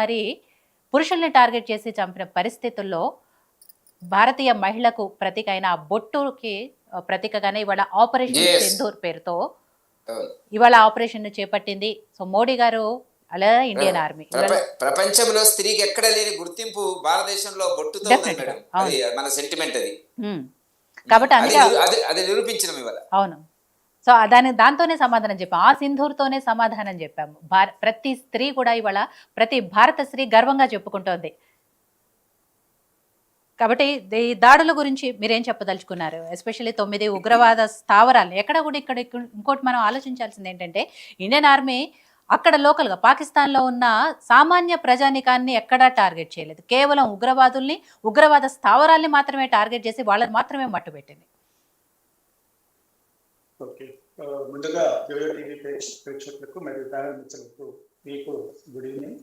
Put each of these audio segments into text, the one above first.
మరి పురుషుల్ని టార్గెట్ చేసి చంపిన పరిస్థితుల్లో భారతీయ మహిళకు ప్రతీక అయిన ఆ బొట్టుకి ప్రతీకగానే ఇవాళ ఆపరేషన్ సింధూర్ పేరుతో ఇవాళ ఆపరేషన్ చేపట్టింది. సో మోడీ గారు అలా ఇండియన్ ఆర్మీ ప్రపంచంలో స్త్రీకి ఎక్కడ లేని గుర్తింపు భారతదేశంలో బొట్టుతో ఉంది మేడం. అది మన సెంటిమెంట్ అది. కాబట్టి అది నిరూపించడం ఇవాళ. అవును. సో దాంతోనే సమాధానం చెప్పాము. ఆ సింధూర్తోనే సమాధానం చెప్పాము. ప్రతి స్త్రీ కూడా ఇవాళ ప్రతి భారత స్త్రీ గర్వంగా చెప్పుకుంటోంది. కాబట్టి ఈ దాడుల గురించి మీరేం చెప్పదలుచుకున్నారు? ఎస్పెషల్లీ 9 ఉగ్రవాద స్థావరాలు ఎక్కడ కూడా ఇక్కడ ఇంకోటి మనం ఆలోచించాల్సింది ఏంటంటే ఇండియన్ ఆర్మీ అక్కడ లోకల్గా పాకిస్తాన్లో ఉన్న సామాన్య ప్రజానికాన్ని ఎక్కడా టార్గెట్ చేయలేదు. కేవలం ఉగ్రవాదుల్ని, ఉగ్రవాద స్థావరాల్ని మాత్రమే టార్గెట్ చేసి వాళ్ళని మాత్రమే మట్టుబెట్టింది. ముందుగా టీవీ ప్రేక్షకులకు మరియు ప్రారంభించలకు మీకు గుడ్ ఈవినింగ్.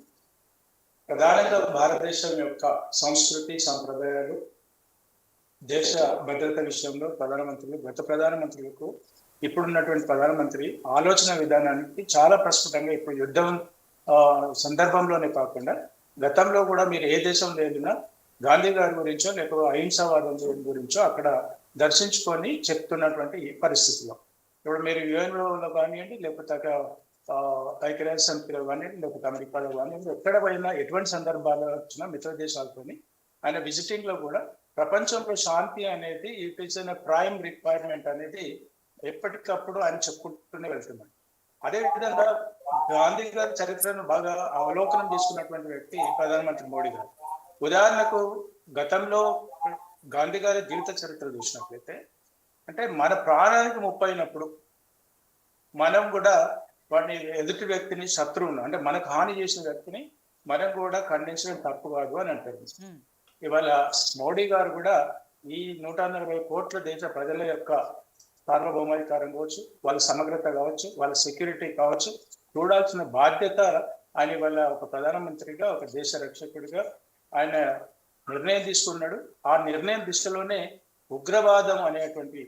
ప్రధానంగా భారతదేశం యొక్క సంస్కృతి సంప్రదాయాలు, దేశ భద్రత విషయంలో ప్రధానమంత్రులు, గత ప్రధానమంత్రులకు ఇప్పుడున్నటువంటి ప్రధానమంత్రి ఆలోచన విధానానికి చాలా ప్రస్ఫుటంగా ఇప్పుడు యుద్ధం సందర్భంలోనే కాకుండా గతంలో కూడా మీరు ఏ దేశంలో వెళ్ళినా గాంధీ గారి గురించో లేకపోతే అహింసావాదం గురించో అక్కడ దర్శించుకొని చెప్తున్నటువంటి పరిస్థితిలో ఇప్పుడు మీరు యుఎన్లో కానివ్వండి, లేకపోతే ఐక్యరాజ్య సమితిలో కానివ్వండి, లేకపోతే అమెరికాలో కానివ్వండి, ఎక్కడ పోయినా ఎటువంటి సందర్భాలు వచ్చినా మిత్ర దేశాలతోని ఆయన విజిటింగ్ లో కూడా ప్రపంచంలో శాంతి అనేది it is an prime requirement అనేది ఎప్పటికప్పుడు ఆయన చెప్పుకుంటూనే వెళ్తున్నాడు. అదేవిధంగా గాంధీ గారి చరిత్రను బాగా అవలోకనం చేసుకున్నటువంటి వ్యక్తి ప్రధానమంత్రి మోడీ గారు. ఉదాహరణకు గతంలో గాంధీ గారి జీవిత చరిత్ర చూసినట్లయితే అంటే మన ప్రాణానికి ముప్పైనప్పుడు మనం కూడా వాడిని ఎదుటి వ్యక్తిని శత్రువును అంటే మనకు హాని చేసిన వ్యక్తిని మనం కూడా ఖండించడం తప్పు కాదు అని అంటారు. ఇవాళ మోడీ గారు కూడా ఈ 140 కోట్ల దేశ ప్రజల యొక్క సార్వభౌమాధికారం కావచ్చు, వాళ్ళ సమగ్రత కావచ్చు, వాళ్ళ సెక్యూరిటీ కావచ్చు చూడాల్సిన బాధ్యత ఆయన వాళ్ళ ఒక ప్రధానమంత్రిగా, ఒక దేశ రక్షకుడిగా ఆయన నిర్ణయం తీసుకున్నాడు. ఆ నిర్ణయం దిశలోనే ఉగ్రవాదం అనేటువంటి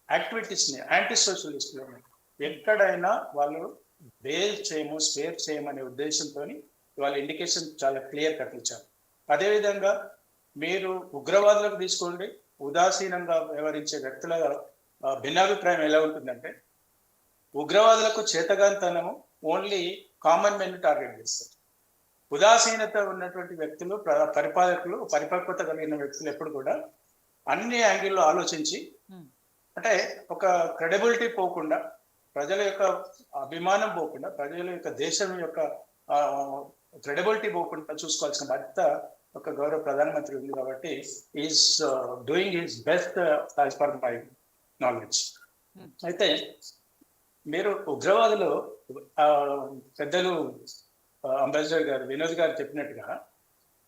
యాక్టివిటీస్ ని యాంటీ సోషలిస్టులని ఎక్కడైనా వాళ్ళు బేల్ చేయము, స్పేర్ చేయమనే ఉద్దేశంతో వాళ్ళ ఇండికేషన్ చాలా క్లియర్ కట్టించారు. అదేవిధంగా మీరు ఉగ్రవాదులకు తీసుకోండి, ఉదాసీనంగా వ్యవహరించే వ్యక్తుల భిన్నాభిప్రాయం ఎలా ఉంటుందంటే ఉగ్రవాదులకు చేతగానితనము ఓన్లీ కామన్ మెన్ టార్గెట్ చేస్తారు. ఉదాసీనత ఉన్నటువంటి వ్యక్తులు, పరిపాలకులు, పరిపక్వత కలిగిన వ్యక్తులు ఎప్పుడు కూడా అన్ని యాంగిల్లో ఆలోచించి అంటే ఒక క్రెడిబిలిటీ పోకుండా, ప్రజల యొక్క అభిమానం పోకుండా, ప్రజల యొక్క దేశం యొక్క క్రెడిబిలిటీ పోకుండా చూసుకోవాల్సిన బాధ్యత ఒక గౌరవ ప్రధానమంత్రి ఉంది. కాబట్టి is doing his best as per my knowledge. అయితే మీరు ఉగ్రవాదులు పెద్దలు అంబాసిడర్ గారు, వినోద్ గారు చెప్పినట్టుగా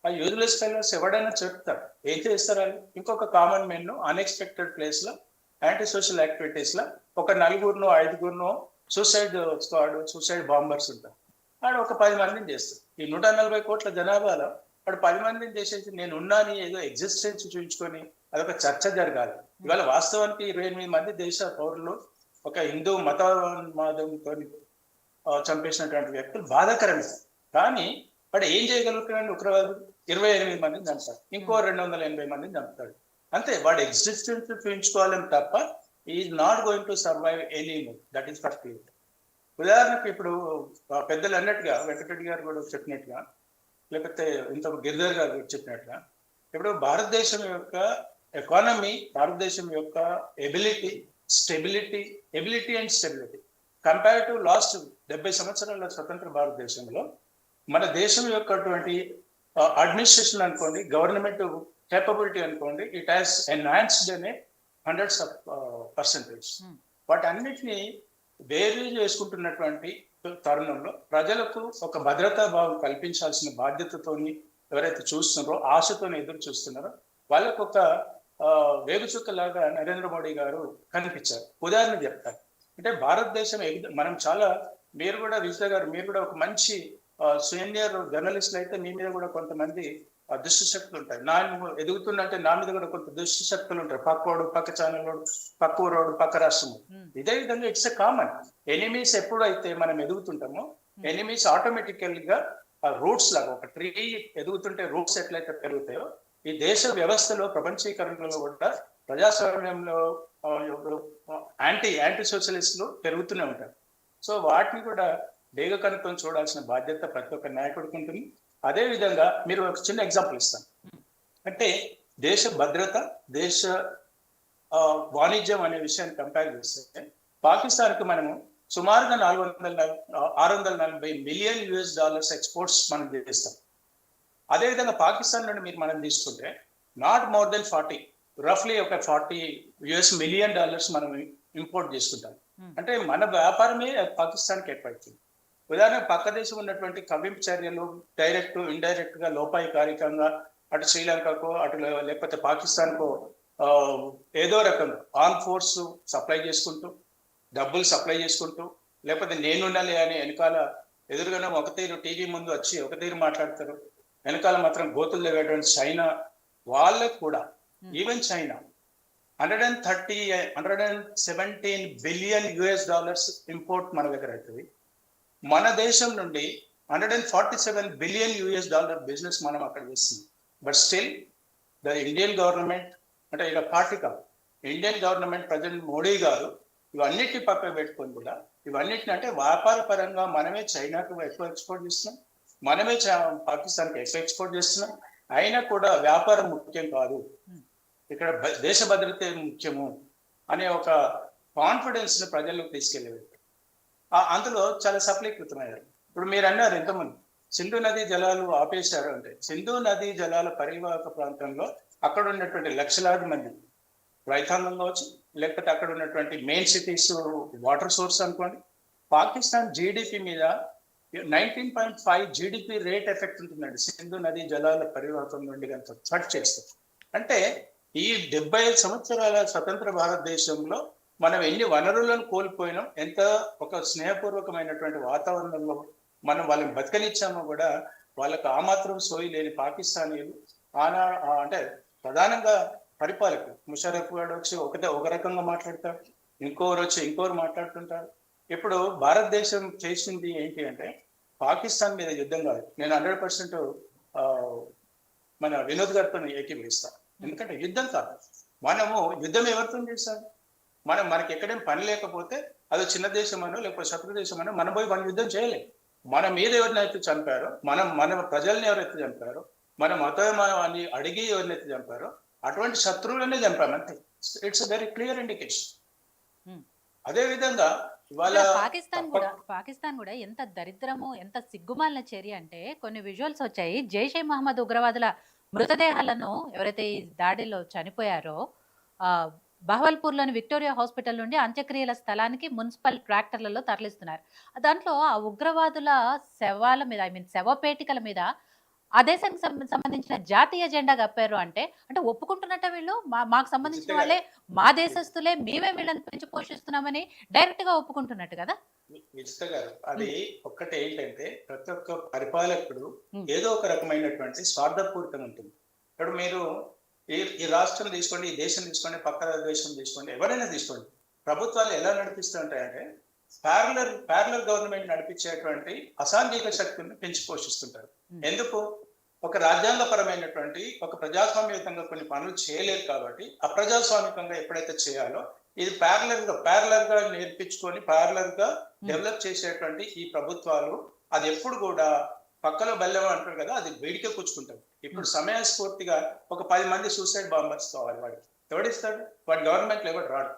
ఆ యూజ్లెస్ ఫెలోస్ ఎవడైనా చెప్తారు, ఏం చేస్తారు అని ఇంకొక కామన్ మెన్ అన్ఎక్స్పెక్టెడ్ ప్లేస్ లో యాంటీ సోషల్ యాక్టివిటీస్ లో ఒక 4 5 సూసైడ్ స్క్వాడ్, సూసైడ్ బాంబర్స్ ఉంటారు. వాడు ఒక 10 మందిని చేస్తారు. ఈ 140 కోట్ల జనాభాలో వాడు 10 మందిని చేసేసి నేను ఉన్నాను ఏదో ఎగ్జిస్టెన్స్ చూపించుకొని అదొక చర్చ జరగాలి. ఇవాళ వాస్తవానికి 28 మంది దేశ పౌరులు ఒక హిందూ మతవాదంతో చంపేసినటువంటి వ్యక్తులు బాధాకరమే. కానీ వాడు ఏం చేయగలుగుతున్నాడు? ఉగ్రవాదులు 28 మందిని చంపుతాడు, ఇంకో 280 మందిని చంపుతాడు. అంతే, వాడు ఎగ్జిస్టెన్స్ చూపించుకోవాలని తప్ప is not going to survive anymore. That is first clear. ఉదాహరణకు ఇప్పుడు పెద్దలు అన్నట్టుగా వెంకటరెడ్డి గారు కూడా చెప్పినట్టుగా, లేకపోతే ఇంత గిరిధర్ గారు చెప్పినట్టుగా, ఇప్పుడు భారతదేశం యొక్క ఎకానమీ, భారతదేశం యొక్క ability and stability compare to last 70 సంవత్సరాల స్వతంత్ర భారతదేశంలో మన దేశం యొక్కటువంటి అడ్మినిస్ట్రేషన్ అనుకోండి, గవర్నమెంట్ కేపబిలిటీ అనుకోండి, ఇట్ హాస్ ఎన్హాన్స్డ్ అనే 100%. వాటన్నిటిని వేరు చేసుకుంటున్నటువంటి తరుణంలో ప్రజలకు ఒక భద్రతా భావం కల్పించాల్సిన బాధ్యతతోని ఎవరైతే చూస్తున్నారో, ఆశతో ఎదురు చూస్తున్నారో వాళ్ళకు ఒక వేగుచుక్కలాగా నరేంద్ర మోడీ గారు కనిపించారు. ఉదాహరణ చెప్తారు అంటే భారతదేశం మనం చాలా, మీరు కూడా విజయ గారు, మీరు కూడా ఒక మంచి సీనియర్ జర్నలిస్టులు అయితే మీ మీద కూడా కొంతమంది దుష్ట శక్తులు ఉంటాయి. నా ఎదుగుతున్నట్టే నా మీద కూడా కొంత దుష్ట శక్తులు ఉంటాయి. పక్కోడు, పక్క ఛానల్ వాడు, పక్క ఊరోడు, పక్క రాష్ట్రం. ఇదే విధంగా ఇట్స్ ఎ కామన్. ఎనిమీస్ ఎప్పుడైతే మనం ఎదుగుతుంటామో ఎనిమీస్ ఆటోమేటికల్ గా రూట్స్ లాగా, ఒక ట్రీ ఎదుగుతుంటే రూట్స్ ఎట్లయితే పెరుగుతాయో ఈ దేశ వ్యవస్థలో ప్రపంచీకరణలో కూడా ప్రజాస్వామ్యంలో యాంటీ సోషలిస్టులు పెరుగుతూనే ఉంటారు. సో వాటిని కూడా వేగకనుతో చూడాల్సిన బాధ్యత ప్రతి ఒక్క నాయకుడికి ఉంటుంది. అదేవిధంగా మీరు ఒక చిన్న ఎగ్జాంపుల్ ఇస్తాను. అంటే దేశ భద్రత, దేశ వాణిజ్యం అనే విషయాన్ని కంపేర్ చేస్తే పాకిస్తాన్కి మనము సుమారుగా 640 మిలియన్ US$ ఎక్స్పోర్ట్స్ మనం చేస్తాం. అదేవిధంగా పాకిస్తాన్ నుండి మనం తీసుకుంటే నాట్ మోర్ దెన్ 40, రఫ్లీ ఒక $40 మిలియన్ మనం ఇంపోర్ట్ చేసుకుంటాం. అంటే మన వ్యాపారమే పాకిస్తాన్కి ఎక్కువైతుంది. ఉదాహరణ పక్క దేశం ఉన్నటువంటి కవ్వింపు చర్యలు డైరెక్ట్ ఇండైరెక్ట్ గా లోపాయికారికంగా అటు శ్రీలంకకు అటు లేకపోతే పాకిస్తాన్కు ఏదో రకంగా ఆర్మ్ ఫోర్స్ సప్లై చేసుకుంటూ, డబ్బులు సప్లై చేసుకుంటూ, లేకపోతే నేనుండాలి అని వెనకాల ఎదురుగానే ఒక తీరు టీవీ ముందు వచ్చి ఒక తీరు మాట్లాడతారు, వెనకాల మాత్రం గోతులు లేవేటువంటి చైనా వాళ్ళకు కూడా even China 117 billion US$ import మన దగ్గర అవుతుంది. మన దేశం నుండి 147 బిలియన్ US$ బిజినెస్ మనం అక్కడ చేస్తుంది. But still the Indian government, అంటే ఇలా పార్టీ కాదు, ఇండియన్ గవర్నమెంట్ ప్రెసిడెంట్ మోడీ గారు ఇవన్నిటిని పక్కన పెట్టుకొని కూడా ఇవన్నిటిని అంటే వ్యాపార పరంగా మనమే చైనాకు ఎక్కువ ఎక్స్పోర్ట్ చేస్తున్నాం, మనమే పాకిస్తాన్కి ఎక్కువ ఎక్స్పోర్ట్ చేస్తున్నాం. అయినా కూడా వ్యాపారం ముఖ్యం కాదు, ఇక్కడ దేశ భద్రత ముఖ్యము అనే ఒక కాన్ఫిడెన్స్ ని ప్రజల్లోకి తీసుకెళ్ళేది. అందులో చాలా సఫలీకృతమయ్యారు. ఇప్పుడు మీరు అన్నారు ఎంతమంది సింధు నదీ జలాలు ఆపేశారు అంటే, సింధు నదీ జలాల పరివాహక ప్రాంతంలో అక్కడ ఉన్నటువంటి లక్షలాది మంది రైతాంగం కావచ్చు, లేకపోతే అక్కడ ఉన్నటువంటి మెయిన్ సిటీస్ వాటర్ సోర్స్ అనుకోండి. పాకిస్తాన్ జీడిపి మీద 19.5 జీడిపి రేట్ ఎఫెక్ట్ ఉంటుందండి సింధు నదీ జలాల పరివాహకం నుండి కనుక కట్ చేస్తారు. అంటే ఈ 75 సంవత్సరాల స్వతంత్ర భారతదేశంలో మనం ఎన్ని వనరులను కోల్పోయినాం, ఎంత ఒక స్నేహపూర్వకమైనటువంటి వాతావరణంలో మనం వాళ్ళని బతకనిచ్చామో కూడా వాళ్ళకి ఆ మాత్రం సోయి లేని పాకిస్తానీలు అంటే ప్రధానంగా పరిపాలకులు ముషరఫ్ గారు వచ్చి ఒక రకంగా మాట్లాడతారు, ఇంకోరు వచ్చి ఇంకోరు మాట్లాడుతుంటారు. ఇప్పుడు భారతదేశం చేసింది ఏంటి అంటే పాకిస్తాన్ మీద యుద్ధం కాదు. నేను 100% మన వినోద్ గారితో ఏకీభవిస్తాను. ఎందుకంటే యుద్ధం కాదు, మనము యుద్ధం ఎవరితో చేస్తాం, మనకి ఎక్కడేం పని లేకపోతే అది చిన్న దేశం అనో లేకపోతే శత్రు దేశం అనో మనం పోయి మన యుద్ధం చేయలేం. మన మీద ఎవరినైతే చంపారో, మన ప్రజల్ని ఎవరైతే చంపారో, మన మతాన్ని అడిగి ఎవరినైతే చంపారో అటువంటి శత్రువులనే చంపామంతే. It's very clear indication. అదే విధంగా ఇవాళ పాకిస్తాన్ కూడా ఎంత దరిద్రము, ఎంత సిగ్గుమాలిన చర్య అంటే కొన్ని విజువల్స్ వచ్చాయి. జైషే మహమ్మద్ ఉగ్రవాదుల మృతదేహాలను ఎవరైతే ఈ దాడిలో చనిపోయారో బహవల్పూర్లోని విక్టోరియా హాస్పిటల్ నుండి అంత్యక్రియల స్థలానికి మున్సిపల్ ట్రాక్టర్లలో తరలిస్తున్నారు. దాంట్లో ఆ ఉగ్రవాదుల శవాల మీద, శవపేటికల మీద ఆ దేశానికి సంబంధించిన జాతీయ జెండా కప్పారు. అంటే ఒప్పుకుంటున్నట్ట వీళ్ళు మాకు సంబంధించిన వాళ్ళే, మా దేశస్తులే, మేమే వీళ్ళని పెంచి పోషిస్తున్నామని డైరెక్ట్ గా ఒప్పుకుంటున్నట్టు కదా. విజిత గారు, అది ఒక్కటి ఏంటంటే ప్రతి ఒక్క పరిపాలకుడు ఏదో ఒక రకమైనటువంటి స్వార్థపూరితం ఉంటుంది. ఇప్పుడు మీరు ఈ రాష్ట్రం తీసుకోండి, ఈ దేశం తీసుకోండి, పక్క దేశం తీసుకోండి, ఎవరైనా తీసుకోండి, ప్రభుత్వాలు ఎలా నడిపిస్తూ ఉంటాయంటే ప్యారలర్ గవర్నమెంట్ నడిపించేటువంటి అసాంఘిక శక్తుల్ని పెంచి పోషిస్తుంటారు. ఎందుకు? ఒక రాజ్యాంగపరమైనటువంటి ఒక ప్రజాస్వామ్యయుతంగా కొన్ని పనులు చేయలేరు కాబట్టి అప్రజాస్వామికంగా ఎప్పుడైతే చేయాలో ఇది ప్యారలర్ గా నేర్పించుకొని ప్యారలర్ గా డెవలప్ చేసేటువంటి ఈ ప్రభుత్వాలు అది ఎప్పుడు కూడా పక్కలో బెల్లం అంటారు కదా, అది వేడికే కూర్చుకుంటారు. ఇప్పుడు సమయస్ఫూర్తిగా ఒక 10 మంది సూసైడ్ బాంబర్స్ కావాలి, వాడికి ఎవడిస్తాడు? వాడి గవర్నమెంట్ ఎవరు రాడు,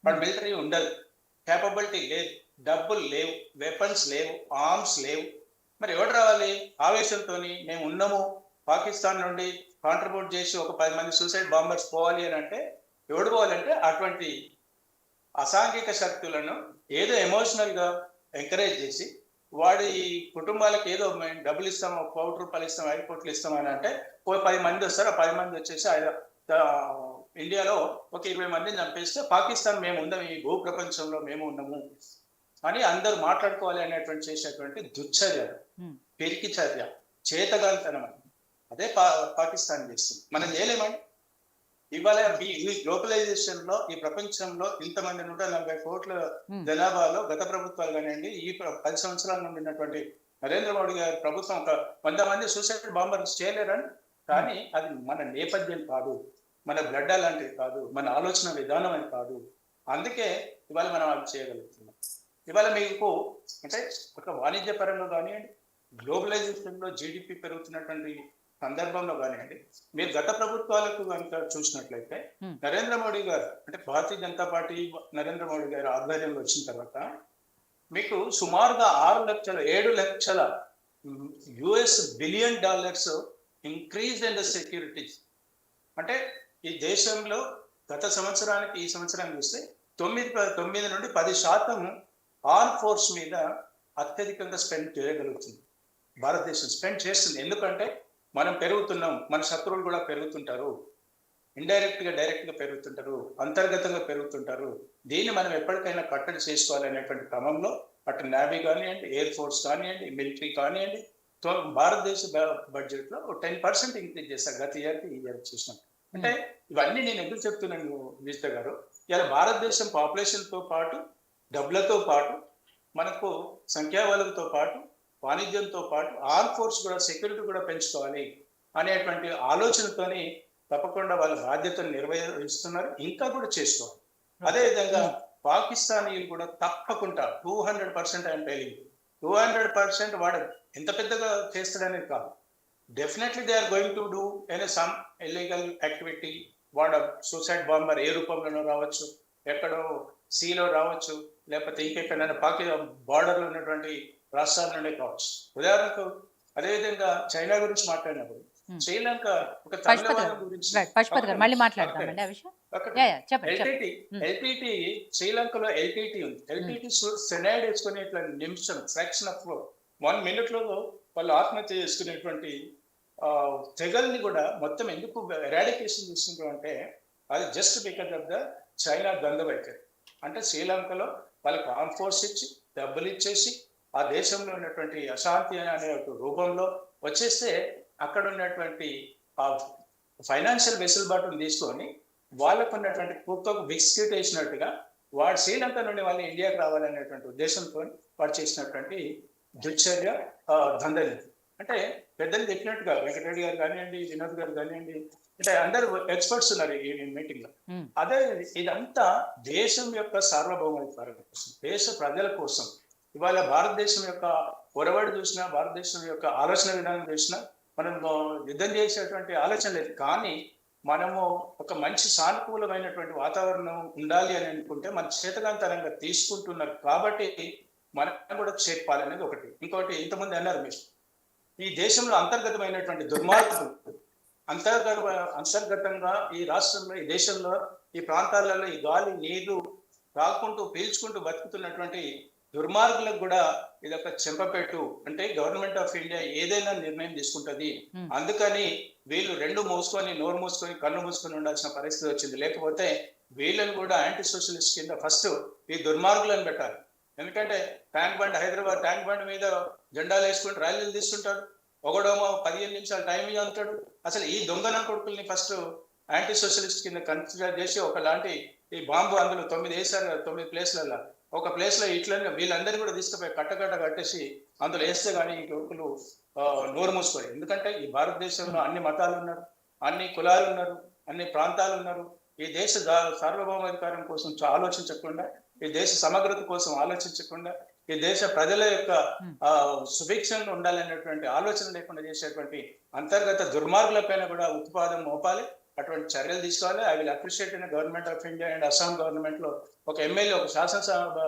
వాడి మిలిటరీ ఉండదు, కేపబిలిటీ లేదు, డబ్బులు లేవు, వెపన్స్ లేవు, ఆర్మ్స్ లేవు. మరి ఎవడు రావాలి? ఆవేశంతో మేము ఉన్నాము, పాకిస్తాన్ నుండి కాంట్రిబ్యూట్ చేసి ఒక 10 మంది సూసైడ్ బాంబర్స్ పోవాలి అని అంటే ఎవడు పోవాలంటే అటువంటి అసాంఘిక శక్తులను ఏదో ఎమోషనల్ గా ఎంకరేజ్ చేసి వాడి కుటుంబాలకు ఏదో డబ్బులు ఇస్తాం, 1 కోటి రూపాయలు ఇస్తాం, 5 కోట్లు ఇస్తాం అని అంటే 10 మంది వస్తారు. 10 మంది వచ్చేసి ఇండియాలో ఒక 20 మందిని చంపేస్తే పాకిస్తాన్ మేము ఉందాం, ఈ భూ ప్రపంచంలో మేము ఉన్నాము అని అందరూ మాట్లాడుకోవాలి అనేటువంటి చేసేటువంటి దుశ్చర్య, పెరికి చర్య, చేతగాంతనం. అదే పాకిస్తాన్ చేస్తుంది, మనం చేయలేమండి. ఇవాళ ఈ గ్లోబలైజేషన్ లో ఈ ప్రపంచంలో ఇంతమంది 140 కోట్ల జనాభాలో గత ప్రభుత్వాలు కానివ్వండి, ఈ 10 సంవత్సరాల నుండి ఉన్నటువంటి నరేంద్ర మోడీ గారి ప్రభుత్వం ఒక 100 మంది సూసైడ్ బాంబర్స్ చేయలేరని, కానీ అది మన నేపథ్యం కాదు, మన బ్లడ్ అలాంటిది కాదు, మన ఆలోచన విధానం అని కాదు. అందుకే ఇవాళ మనం అది చేయగలుగుతున్నాం. ఇవాళ మీకు అంటే ఒక వాణిజ్య పరంగా కానివ్వండి, గ్లోబలైజేషన్లో జీడిపి పెరుగుతున్నటువంటి సందర్భంలో కానివ్వండి, మీరు గత ప్రభుత్వాలకు కనుక చూసినట్లయితే నరేంద్ర మోడీ గారు అంటే భారతీయ జనతా పార్టీ నరేంద్ర మోడీ గారి ఆధ్వర్యంలో వచ్చిన తర్వాత మీకు సుమారుగా 7 లక్షల billion dollars increase in the securities. అంటే ఈ దేశంలో గత సంవత్సరానికి ఈ సంవత్సరానికి చూస్తే 9 నుండి 10% ఆర్మ్ ఫోర్స్ మీద అత్యధికంగా స్పెండ్ చేయగలుగుతుంది. భారతదేశం స్పెండ్ చేస్తుంది. ఎందుకంటే మనం పెరుగుతున్నాం, మన శత్రువులు కూడా పెరుగుతుంటారు, ఇండైరెక్ట్ గా డైరెక్ట్ గా పెరుగుతుంటారు, అంతర్గతంగా పెరుగుతుంటారు. దీన్ని మనం ఎప్పటికైనా కట్టడి చేసుకోవాలనేటువంటి క్రమంలో అటు నేవీ కానివ్వండి, ఎయిర్ ఫోర్స్ కానివ్వండి, మిలిటరీ కానివ్వండి, భారతదేశ బడ్జెట్ లో 10% ఇంక్రీజ్ చేస్తారు గత ఇయర్కి ఈ ఇయర్ చూసినాం. అంటే ఇవన్నీ నేను ఎందుకు చెప్తున్నాను విజిత గారు, ఇలా భారతదేశం పాపులేషన్ తో పాటు, డబ్బులతో పాటు, మనకు సంఖ్యాబలంతో పాటు, వాణిజ్యంతో పాటు ఆర్మ్ ఫోర్స్ కూడా సెక్యూరిటీ కూడా పెంచుకోవాలి అనేటువంటి ఆలోచనతోని తప్పకుండా వాళ్ళ బాధ్యతను నిర్వహిస్తున్నారు, ఇంకా కూడా చేసుకోవాలి. అదేవిధంగా పాకిస్తానీయులు కూడా తప్పకుండా 200% ఆయన టెలింగ్ 200% వాడు ఎంత పెద్దగా చేస్తాడనేది కాదు, definitely they are going to do some illegal activity. వాడు సూసైడ్ బాంబర్ ఏ రూపంలోనో రావచ్చు, ఎక్కడో సీలో రావచ్చు, లేకపోతే ఇంకెక్కడైనా బార్డర్లో ఉన్నటువంటి రాష్ట్రాల నుండి కావచ్చు. ఉదాహరణకు అదేవిధంగా చైనా గురించి మాట్లాడినప్పుడు శ్రీలంక ఒక తమిళనాడు గురించి ఎల్టీటీ శ్రీలంకలో ఎల్టీటీ ఉంది. ఎల్టీటీ సెనైడ్ వేసుకుని ఇట్లా నిమిషం ఫ్రాక్షన్ ఆఫ్ 1 minute లో వాళ్ళు ఆత్మహత్య చేసుకునేటువంటి తెగల్ని కూడా మొత్తం ఎందుకు ఎరాడికేషన్ చేసుకుంటాం అంటే అది just because of the China ద్వంద్వ వైఖరి. అంటే శ్రీలంకలో వాళ్ళకి ఆర్మ్ ఫోర్స్ ఇచ్చి డబ్బులు ఇచ్చేసి ఆ దేశంలో ఉన్నటువంటి అశాంతి అనే రూపంలో వచ్చేస్తే అక్కడ ఉన్నటువంటి ఆ ఫైనాన్షియల్ వెసులుబాటును తీసుకొని వాళ్ళకు ఉన్నటువంటి కుక్కకు బిస్కెట్ వేసినట్టుగా వాడు శ్రీలంక నుండి వాళ్ళు ఇండియాకి రావాలనేటువంటి ఉద్దేశంతో వాడు చేసినటువంటి దుశ్చర్య దందలి. అంటే పెద్దలు చెప్పినట్టుగా వెంకటరెడ్డి గారు కానివ్వండి, వినోద్ గారు కానివ్వండి, అంటే అందరు ఎక్స్పర్ట్స్ ఉన్నారు ఈ మీటింగ్ లో. అదే ఇదంతా దేశం యొక్క సార్వభౌమాధికారం కోసం, దేశ ప్రజల కోసం. ఇవాళ భారతదేశం యొక్క ఒరవడి చూసినా, భారతదేశం యొక్క ఆలోచన విధానం చూసినా మనం యుద్ధం చేసేటువంటి ఆలోచన లేదు. కానీ మనము ఒక మంచి సానుకూలమైనటువంటి వాతావరణం ఉండాలి అని అనుకుంటే మన చేతకాంతరంగా తీసుకుంటున్నారు కాబట్టి మనం కూడా చేర్పాలనేది ఒకటి. ఇంకోటి ఇంతమంది అన్నారు మీరు, ఈ దేశంలో అంతర్గతమైనటువంటి దుర్మార్గులు అంతర్గతంగా ఈ రాష్ట్రంలో, ఈ దేశంలో, ఈ ప్రాంతాలలో ఈ గాలి నీరు తాకుంటూ పీల్చుకుంటూ బతుకుతున్నటువంటి దుర్మార్గులకు కూడా ఇది ఒక చెంపపెట్టు. అంటే గవర్నమెంట్ ఆఫ్ ఇండియా ఏదైనా నిర్ణయం తీసుకుంటది, అందుకని వీళ్ళు నోరు మూసుకొని కన్ను మూసుకొని ఉండాల్సిన పరిస్థితి వచ్చింది. లేకపోతే వీళ్ళని కూడా యాంటీ సోషలిస్ట్ కింద ఫస్ట్ ఈ దుర్మార్గులను పెట్టాలి. ఎందుకంటే హైదరాబాద్ ట్యాంక్ బండ్ మీద జెండాలు వేసుకుంటూ ర్యాలీలు తీస్తుంటాడు, ఒకడోమో 15 నిమిషాలు టైం అంటాడు. అసలు ఈ దొంగన కొడుకుల్ని ఫస్ట్ యాంటీ సోషలిస్ట్ కింద కన్సిడర్ చేసి ఒకలాంటి ఈ బాంబు అందులో 9 వేసారు, 9 ప్లేస్లలో ఒక ప్లేస్ లో ఇట్లనే వీళ్ళందరినీ కూడా తీసుకుపోయి కట్టేసి అందులో వేస్తే కానీ ఈ కొడుకులు నోరు మూసుకోరు. ఎందుకంటే ఈ భారతదేశంలో అన్ని మతాలు ఉన్నారు, అన్ని కులాలు ఉన్నారు, అన్ని ప్రాంతాలు ఉన్నారు. ఈ దేశ సార్వభౌమాధికారం కోసం ఆలోచించకుండా, ఈ దేశ సమగ్రత కోసం ఆలోచించకుండా, ఈ దేశ ప్రజల యొక్క సుభిక్షంగా ఉండాలనేటువంటి ఆలోచన లేకుండా చేసేటువంటి అంతర్గత దుర్మార్గులపైన కూడా ఉత్పాదం మోపాలి, అటువంటి చర్యలు తీసుకోవాలి. I will appreciate in government of India and Assam government లో ఒక ఎమ్మెల్యే, ఒక శాసనసభ